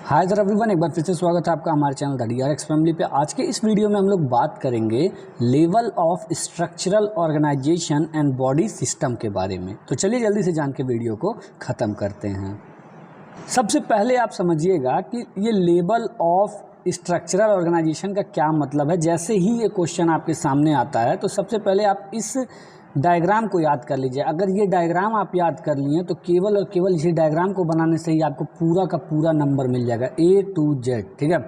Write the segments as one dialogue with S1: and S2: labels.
S1: Hi sir everyone, एक बार फिर से स्वागत है आपका हमारे चैनल द DRX फैमिली पे। आज के इस वीडियो में हम लोग बात करेंगे level of structural organisation and body system के बारे में। तो चलिए जल्दी से जान के वीडियो को ख़त्म करते हैं। सबसे पहले आप समझिएगा कि ये लेवल ऑफ स्ट्रक्चरल ऑर्गेनाइजेशन का क्या मतलब है। जैसे ही ये क्वेश्चन आपके सामने आता है तो सबसे पहले आप इस डायग्राम को याद कर लीजिए। अगर ये डायग्राम आप याद कर लिए तो केवल और केवल इसी डायग्राम को बनाने से ही आपको पूरा का पूरा नंबर मिल जाएगा A to Z। ठीक है,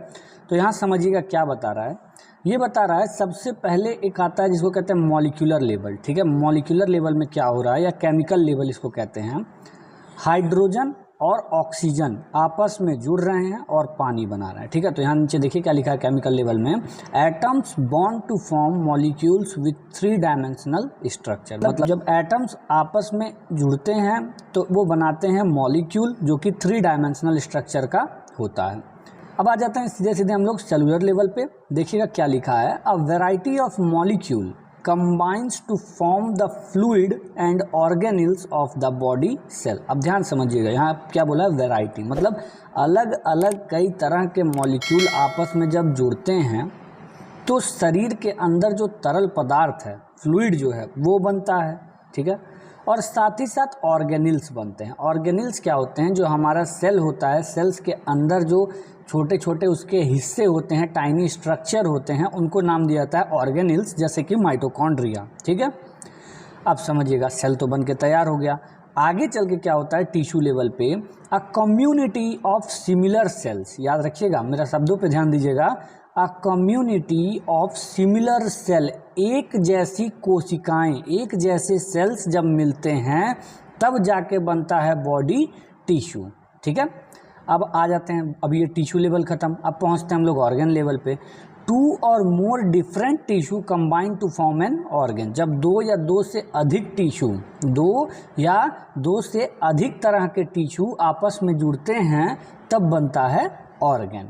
S1: तो यहाँ समझिएगा क्या बता रहा है। ये बता रहा है सबसे पहले एक आता है जिसको कहते हैं मॉलिक्यूलर लेवल। ठीक है, मॉलिक्यूलर लेवल में क्या हो रहा है या केमिकल लेवल इसको कहते हैं। हाइड्रोजन और ऑक्सीजन आपस में जुड़ रहे हैं और पानी बना रहे हैं। ठीक है, तो यहाँ नीचे देखिए क्या लिखा है केमिकल लेवल में। Atoms bond to form molecules with 3 dimensional structure. मतलब जब एटम्स आपस में जुड़ते हैं तो वो बनाते हैं मॉलिक्यूल जो कि 3 डायमेंशनल स्ट्रक्चर का होता है। अब आ जाते हैं सीधे सीधे हम लोग सेलुलर लेवल पे। देखिएगा क्या लिखा है। A variety of molecule combines to form the fluid and organelles of the body cell। अब ध्यान समझिएगा, यहाँ क्या बोला है वैरायटी, मतलब अलग अलग कई तरह के मॉलिक्यूल आपस में जब जुड़ते हैं तो शरीर के अंदर जो तरल पदार्थ है, फ्लूइड जो है वो बनता है। ठीक है, और साथ ही साथ ऑर्गेनिल्स बनते हैं। ऑर्गेनिल्स क्या होते हैं, जो हमारा सेल होता है, सेल्स के अंदर जो छोटे छोटे उसके हिस्से होते हैं, टाइनी स्ट्रक्चर होते हैं, उनको नाम दिया जाता है ऑर्गेनिल्स, जैसे कि माइटोकॉन्ड्रिया। ठीक है, अब समझिएगा सेल तो बन के तैयार हो गया। आगे चल के क्या होता है टिश्यू लेवल पे, a community of similar cells. याद रखिएगा, मेरा शब्दों पे ध्यान दीजिएगा। A community of similar cell, एक जैसी कोशिकाएं, एक जैसे सेल्स जब मिलते हैं तब जाके बनता है बॉडी टिश्यू। ठीक है, अब आ जाते हैं, अब ये टिश्यू लेवल खत्म, अब पहुंचते हैं हम लोग ऑर्गन लेवल पे। 2 और more different tissue combine to form an organ. जब 2 या 2 से अधिक टिश्यू, 2 या 2 से अधिक तरह के टिश्यू आपस में जुड़ते हैं तब बनता है ऑर्गन।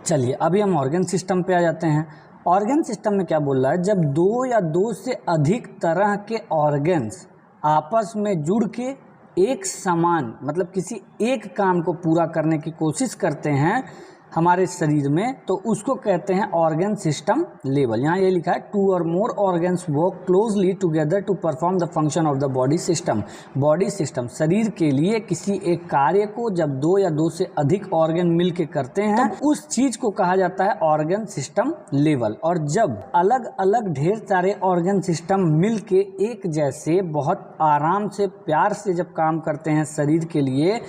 S1: चलिए अभी हम ऑर्गन सिस्टम पे आ जाते हैं। ऑर्गन सिस्टम में क्या बोल रहा है, जब 2 या 2 से अधिक तरह के ऑर्गन्स आपस में जुड़ के एक समान, मतलब किसी एक काम को पूरा करने की कोशिश करते हैं हमारे शरीर में, तो उसको कहते हैं ऑर्गन सिस्टम लेवल। यहाँ ये लिखा है 2 और more organs work closely together to perform the function of the body system. Body system, शरीर के लिए किसी एक कार्य को जब 2 या 2 से अधिक ऑर्गन मिल के करते हैं तब उस चीज को कहा जाता है ऑर्गन सिस्टम लेवल। और जब अलग अलग ढेर सारे ऑर्गन सिस्टम मिल के एक जैसे बहुत आराम से प्यार से जब काम करते हैं शरीर के लिए,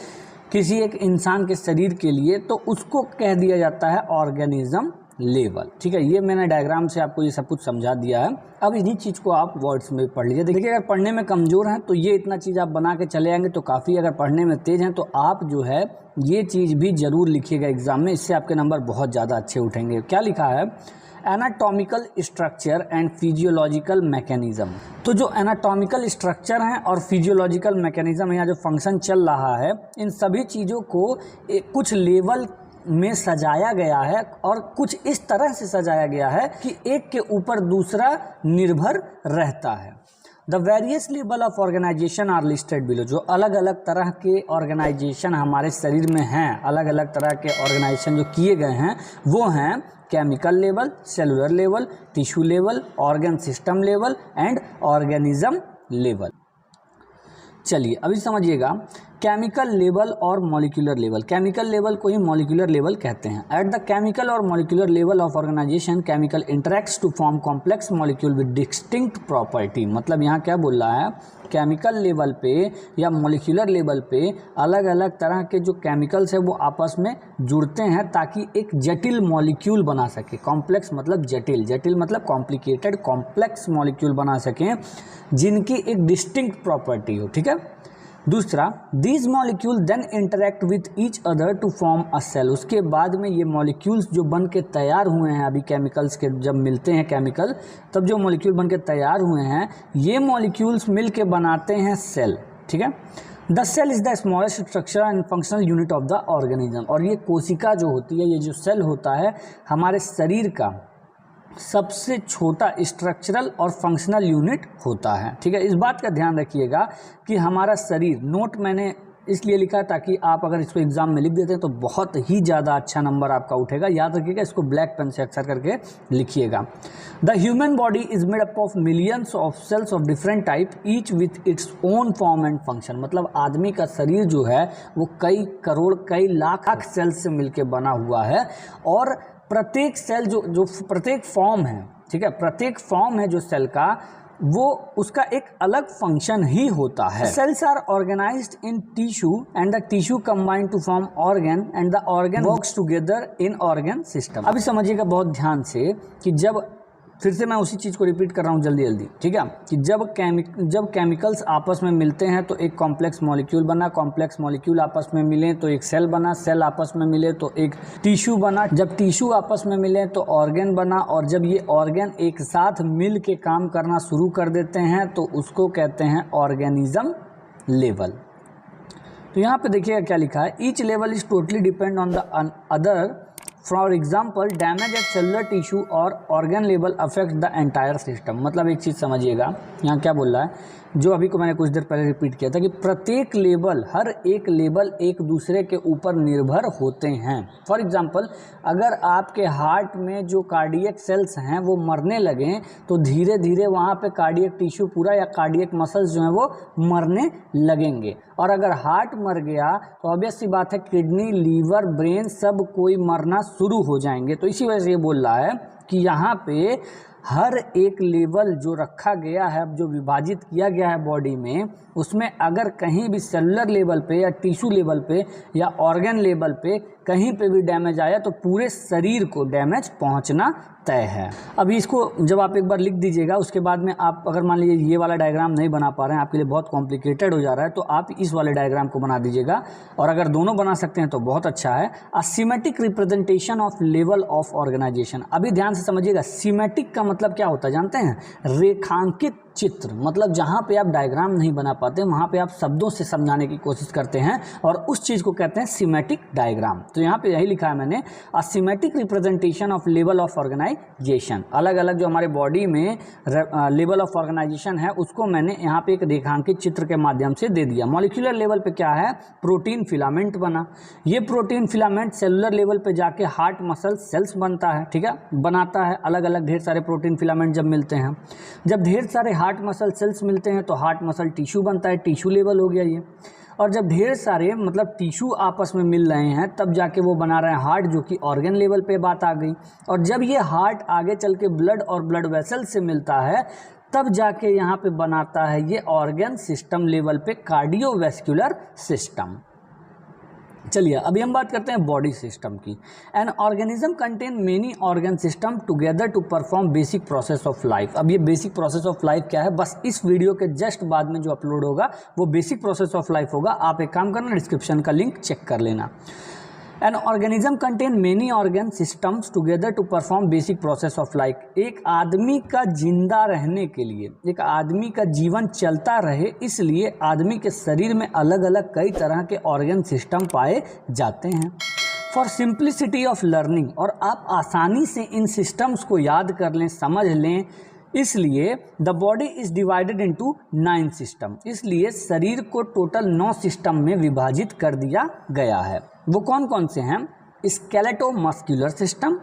S1: किसी एक इंसान के शरीर के लिए, तो उसको कह दिया जाता है ऑर्गेनिज्म लेवल। ठीक है, ये मैंने डायग्राम से आपको ये सब कुछ समझा दिया है। अब इन्हीं चीज़ को आप वर्ड्स में पढ़ लीजिए। देखिए, अगर पढ़ने में कमज़ोर हैं तो ये इतना चीज़ आप बना के चले आएंगे तो काफ़ी, अगर पढ़ने में तेज़ हैं तो आप जो है ये चीज़ भी ज़रूर लिखिएगा एग्जाम में, इससे आपके नंबर बहुत ज़्यादा अच्छे उठेंगे। क्या लिखा है, anatomical structure and physiological mechanism. तो जो एनाटॉमिकल स्ट्रक्चर हैं और फिजियोलॉजिकल मैकेनिज्म है, यहाँ जो फंक्शन चल रहा है, इन सभी चीज़ों को कुछ लेवल में सजाया गया है और कुछ इस तरह से सजाया गया है कि एक के ऊपर दूसरा निर्भर रहता है। The various level of organisation are listed below. जो अलग अलग तरह के ऑर्गेनाइजेशन हमारे शरीर में हैं, अलग अलग तरह के ऑर्गेनाइजेशन जो किए गए हैं वो हैं chemical level, cellular level, tissue level, organ system level and organism level. चलिए अभी समझिएगा केमिकल लेवल और मॉलिक्यूलर लेवल। केमिकल लेवल को ही मॉलिक्यूलर लेवल कहते हैं। एट द केमिकल और molecular level of organisation, chemical interacts to form complex molecule with distinct property. मतलब यहाँ क्या बोल रहा है, केमिकल लेवल पे या मॉलिक्यूलर लेवल पे अलग अलग तरह के जो केमिकल्स है वो आपस में जुड़ते हैं ताकि एक जटिल मॉलिक्यूल बना सके। कॉम्प्लेक्स मतलब जटिल, जटिल मतलब कॉम्प्लिकेटेड, कॉम्प्लेक्स मॉलिक्यूल बना सकें जिनकी एक डिस्टिंक्ट प्रॉपर्टी हो। ठीक है, दूसरा, these molecule then interact with each other to form a cell. उसके बाद में ये मॉलिक्यूल्स जो बन के तैयार हुए हैं, अभी केमिकल्स के जब मिलते हैं केमिकल, तब जो मॉलिक्यूल बन के तैयार हुए हैं ये मॉलिक्यूल्स मिल के बनाते हैं सेल। ठीक है, the cell is the smallest structure and functional unit of the organism. और ये कोशिका जो होती है, ये जो सेल होता है हमारे शरीर का सबसे छोटा स्ट्रक्चरल और फंक्शनल यूनिट होता है। ठीक है, इस बात का ध्यान रखिएगा कि हमारा शरीर, नोट मैंने इसलिए लिखा है ताकि आप अगर इसको एग्जाम में लिख देते हैं तो बहुत ही ज़्यादा अच्छा नंबर आपका उठेगा। याद रखिएगा, इसको ब्लैक पेन से अक्सर करके लिखिएगा। The human body is made up of millions of cells of different type each with its own form and function. मतलब आदमी का शरीर जो है वो कई करोड़ कई लाख सेल्स से मिलकर बना हुआ है, और प्रत्येक सेल जो प्रत्येक फॉर्म है, ठीक है, प्रत्येक फॉर्म है जो सेल का, वो उसका एक अलग फंक्शन ही होता है। Cells are organised in tissue and the tissue combine to form organ and the organ works together in organ system. अभी समझिएगा बहुत ध्यान से कि जब, फिर से मैं उसी चीज़ को रिपीट कर रहा हूँ जल्दी जल्दी, ठीक है, कि जब केमिकल्स आपस में मिलते हैं तो एक कॉम्प्लेक्स मॉलिक्यूल बना, कॉम्प्लेक्स मॉलिक्यूल आपस में मिले तो एक सेल बना, सेल आपस में मिले तो एक टिश्यू बना, जब टिश्यू आपस में मिले तो ऑर्गन बना, और जब ये ऑर्गन एक साथ मिल के काम करना शुरू कर देते हैं तो उसको कहते हैं ऑर्गेनिज्म लेवल। तो यहाँ पे देखिएगा क्या लिखा है, each level is totally depend on the other. For example damage at cellular tissue और organ level affect the entire system. मतलब एक चीज़ समझिएगा, यहाँ क्या बोल रहा है, जो अभी को मैंने कुछ देर पहले रिपीट किया था कि प्रत्येक लेवल, हर एक लेवल एक दूसरे के ऊपर निर्भर होते हैं। फॉर एग्जाम्पल अगर आपके हार्ट में जो कार्डियक सेल्स हैं वो मरने लगें तो धीरे धीरे वहाँ पे कार्डियक टिश्यू पूरा या कार्डियक मसल्स जो हैं वो मरने लगेंगे, और अगर हार्ट मर गया तो ऑब्वियस सी बात है किडनी, लीवर, ब्रेन सब कोई मरना शुरू हो जाएंगे। तो इसी वजह से ये बोल रहा है कि यहाँ पे हर एक लेवल जो रखा गया है, जो विभाजित किया गया है बॉडी में, उसमें अगर कहीं भी सेलुलर लेवल पे या टिश्यू लेवल पे या ऑर्गन लेवल पे कहीं पे भी डैमेज आया तो पूरे शरीर को डैमेज पहुंचना तय है। अभी इसको जब आप एक बार लिख दीजिएगा, उसके बाद में आप अगर मान लीजिए ये वाला डायग्राम नहीं बना पा रहे हैं, आपके लिए बहुत कॉम्प्लिकेटेड हो जा रहा है, तो आप इस वाले डायग्राम को बना दीजिएगा, और अगर दोनों बना सकते हैं तो बहुत अच्छा है। A schematic representation of level of organization. अभी ध्यान से समझिएगा, सीमेटिक का मतलब क्या होता है जानते हैं? रेखांकित चित्र। मतलब जहाँ पे आप डायग्राम नहीं बना पाते वहाँ पे आप शब्दों से समझाने की कोशिश करते हैं, और उस चीज़ को कहते हैं सीमेटिक डायग्राम। तो यहाँ पे यही लिखा है मैंने, a schematic representation of level of organization. अलग अलग जो हमारे बॉडी में लेवल ऑफ ऑर्गेनाइजेशन है उसको मैंने यहाँ पे एक रेखांकित चित्र के माध्यम से दे दिया। मॉलिक्यूलर लेवल पे क्या है? प्रोटीन फिलामेंट बना। ये प्रोटीन फिलामेंट सेलुलर लेवल पे जाके हार्ट मसल सेल्स बनता है, ठीक है, बनाता है। अलग अलग ढेर सारे प्रोटीन फिलामेंट जब मिलते हैं, जब ढेर सारे हार्ट मसल सेल्स मिलते हैं तो हार्ट मसल टिश्यू बनता है, टिश्यू लेवल हो गया ये। और जब ढेर सारे मतलब टिश्यू आपस में मिल रहे हैं तब जाके वो बना रहे हैं हार्ट, जो कि ऑर्गन लेवल पे बात आ गई। और जब ये हार्ट आगे चल के ब्लड और ब्लड वेसल से मिलता है तब जाके यहाँ पे बनाता है ये ऑर्गन सिस्टम लेवल पे कार्डियोवैस्कुलर सिस्टम। चलिए अभी हम बात करते हैं बॉडी सिस्टम की। An organism contain many organ system together to perform basic process of life. अब ये बेसिक प्रोसेस ऑफ लाइफ क्या है, बस इस वीडियो के जस्ट बाद में जो अपलोड होगा वो बेसिक प्रोसेस ऑफ लाइफ होगा। आप एक काम करना, डिस्क्रिप्शन का लिंक चेक कर लेना। An organism contain many organ systems together to perform basic process of life. एक आदमी का जिंदा रहने के लिए, एक आदमी का जीवन चलता रहे, इसलिए आदमी के शरीर में अलग अलग कई तरह के ऑर्गन सिस्टम पाए जाते हैं। फॉर सिंप्लिसिटी ऑफ लर्निंग, और आप आसानी से इन सिस्टम्स को याद कर लें, समझ लें, इसलिए the body is divided into 9 system. इसलिए शरीर को टोटल 9 सिस्टम में विभाजित कर दिया गया है। वो कौन कौन से हैं? स्केलेटोमस्कुलर सिस्टम,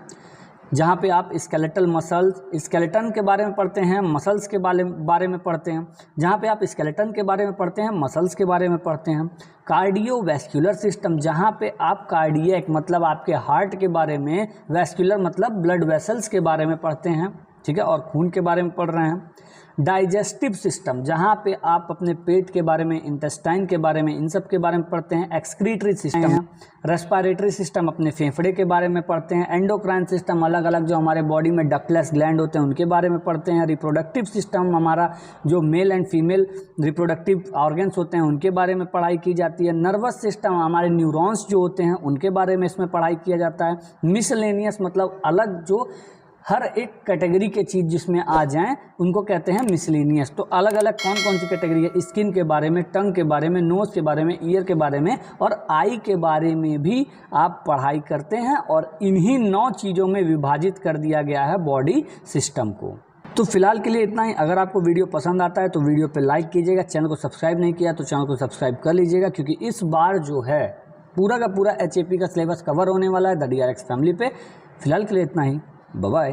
S1: जहाँ पे आप स्केलेटल मसल्स, स्केलेटन के बारे में पढ़ते हैं, मसल्स के बारे में पढ़ते हैं। जहाँ पे आप स्केलेटन के बारे में पढ़ते हैं, मसल्स के बारे में पढ़ते हैं। कार्डियोवैस्कुलर सिस्टम, जहाँ पे आप कार्डियक मतलब आपके हार्ट के बारे में, वैस्कुलर मतलब ब्लड वेसल्स के बारे में पढ़ते हैं, ठीक है, और खून के बारे में पढ़ रहे हैं। डाइजेस्टिव सिस्टम, जहाँ पे आप अपने पेट के बारे में, इंटेस्टाइन के बारे में, इन सब के बारे में पढ़ते हैं। एक्सक्रीटरी सिस्टम है। रेस्पिरेटरी सिस्टम, अपने फेफड़े के बारे में पढ़ते हैं। एंडोक्राइन सिस्टम, अलग अलग जो हमारे बॉडी में डक्टलेस ग्लैंड होते हैं उनके बारे में पढ़ते हैं। रिप्रोडक्टिव सिस्टम, हमारा जो male and female reproductive organs होते हैं उनके बारे में पढ़ाई की जाती है। नर्वस सिस्टम, हमारे न्यूरॉन्स जो होते हैं उनके बारे में इसमें पढ़ाई किया जाता है। मिसलेनियस मतलब अलग, जो हर एक कैटेगरी के चीज़ जिसमें आ जाएं उनको कहते हैं मिसलेनियस। तो अलग अलग कौन कौन सी कैटेगरी है? स्किन के बारे में, टंग के बारे में, नोज़ के बारे में, ईयर के बारे में और आई के बारे में भी आप पढ़ाई करते हैं, और इन्हीं 9 चीज़ों में विभाजित कर दिया गया है बॉडी सिस्टम को। तो फिलहाल के लिए इतना ही। अगर आपको वीडियो पसंद आता है तो वीडियो पे लाइक कीजिएगा, चैनल को सब्सक्राइब नहीं किया तो चैनल को सब्सक्राइब कर लीजिएगा, क्योंकि इस बार जो है पूरा का पूरा HAP का सिलेबस कवर होने वाला है द DRX फैमिली पे। फिलहाल के लिए इतना ही, बाय बाय।